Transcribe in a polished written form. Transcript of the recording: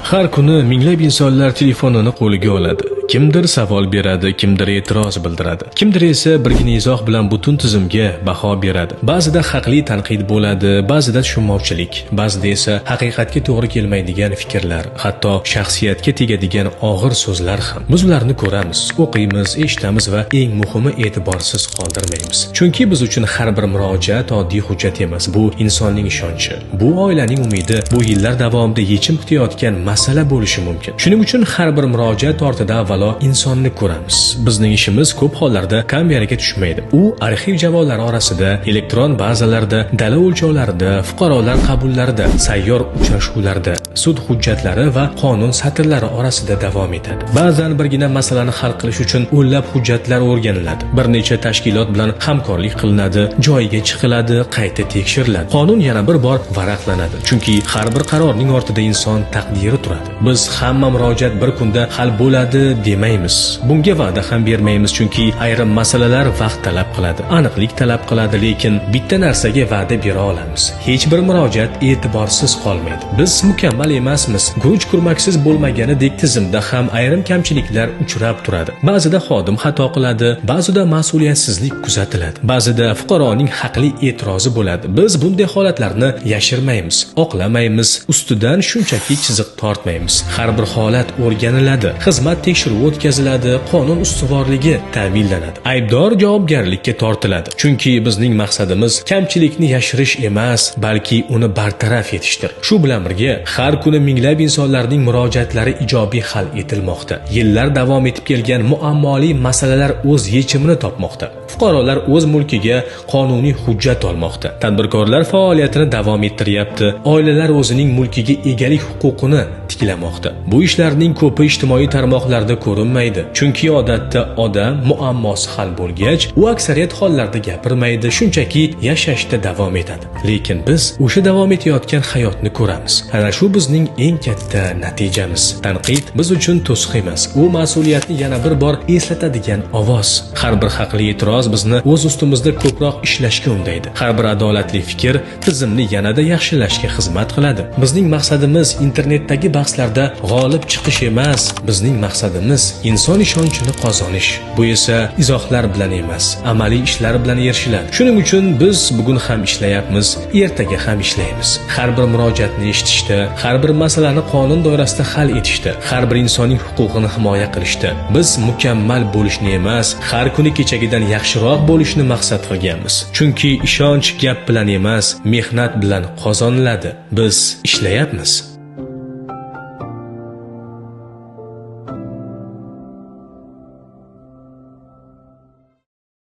Har kuni minglab insonlar telefonini qo'liga oladi. Kimdir savol beradi, kimdir e'tiroz bildiradi. Kimdir esa birgina izoh bilan butun tizimga baho beradi. Ba'zida haqli tanqid bo'ladi, ba'zida tushunmovchilik, ba'zida esa haqiqatga to'g'ri kelmaydigan fikrlar, hatto shaxsiyatga tegadigan og'ir so'zlar ham. Biz ularni ko'ramiz, o'qiymiz, eshitamiz va eng muhimi e'tiborsiz qoldirmaymiz. Chunki biz uchun har bir murojaat oddiy hujjat emas, bu insonning ishonchi, bu oilaning umidi, bu yillar davomida yechim kutayotgan masala bo'lishi mumkin. Shuning uchun har bir murojaat ortida avvalo insonni ko'ramiz. Bizning ishimiz ko'p hollarda kameraga tushmaydi. U arxiv javoblari orasida, elektron bazalarda, dala o'lchovlarida, fuqarolar qabullarida, sayyor uchrashuvlarda, sud hujjatlari va qonun satrlari orasida davom etadi. Ba'zan birgina masalani hal qilish uchun o'nlab hujjatlar o'rganiladi. Bir necha tashkilot bilan hamkorlik qilinadi, joyiga chiqiladi, qayta tekshiriladi. Qonun yana bir bor varaqlanadi. Chunki har bir qarorning ortida inson taqdiri turadi. Biz hamma murojaat bir kunda hal bo'ladi demaymiz. Bunga va'da ham bermaymiz, chunki ayrim masalalar vaqt talab qiladi, aniqlik talab qiladi, lekin bitta narsaga va'da bera olamiz. Hech bir murojaat e'tiborsiz qolmaydi. Biz mukammal emasmiz. Guruch kurmaksiz bo'lmaganidek tizimda ham ayrim kamchiliklar uchrab turadi. Ba'zida xodim xato qiladi, ba'zida mas'uliyatsizlik kuzatiladi, ba'zida fuqaroning haqli e'tirozi bo'ladi. Biz bunday holatlarni yashirmaymiz, oqlamaymiz, ustidan shunchaki chiziq tortmaymiz. Har bir holat o'rganiladi, xizmat tekshiruvi o'tkaziladi, qonun ustuvorligi ta'minlanadi, aybdor javobgarlikka tortiladi. Chunki bizning maqsadimiz kamchilikni yashirish emas, balki uni bartaraf etishdir. Shu bilan birga har kuni minglab insonlarning murojaatlari ijobiy hal etilmoqda. Yillar davom etib kelgan muammoli masalalar o'z yechimini topmoqda. Fuqarolar o'z mulkiga qonuniy hujjat olmoqda. Tadbirkorlar faoliyatini davom ettiryapti. Oilalar o'zining mulkiga egalik huquqini tiklamoqda. Bu ishlarning ko'pi ijtimoiy tarmoqlarda ko'rinmaydi. Chunki odatda odam muammosi hal bo'lgach, u aksariyat hollarda gapirmaydi, shunchaki yashashda davom etadi. Lekin biz o'sha davom etayotgan hayotni ko'ramiz. Ana shu bizning eng katta natijamiz. Tanqid biz uchun to'siq emas, u mas'uliyatni yana bir bor eslatadigan ovoz. Har bir haqli e'tiroz bizni o'z ustimizda ko'proq ishlashga undaydi. Har bir adolatli fikr tizimni yanada yaxshilashga xizmat qiladi. Bizning maqsadimiz internetdagi bahslarda g'olib chiqish emas, bizning maqsadimiz inson ishonchini qozonish. Bu esa izohlar bilan emas, amaliy ishlar bilan erishiladi. Shuning uchun biz bugun ham ishlayapmiz, ertaga ham ishlaymiz. Har bir murojaatni eshitishda, har bir masalani qonun doirasida hal etishda, har bir insonning huquqini himoya qilishda biz mukammal bo'lishni emas, har kuni kechagidan yaxshiroq bo'lishni maqsad qilganmiz. Chunki ishonch gap bilan emas, mehnat bilan qozoniladi. Biz ishlayapmiz.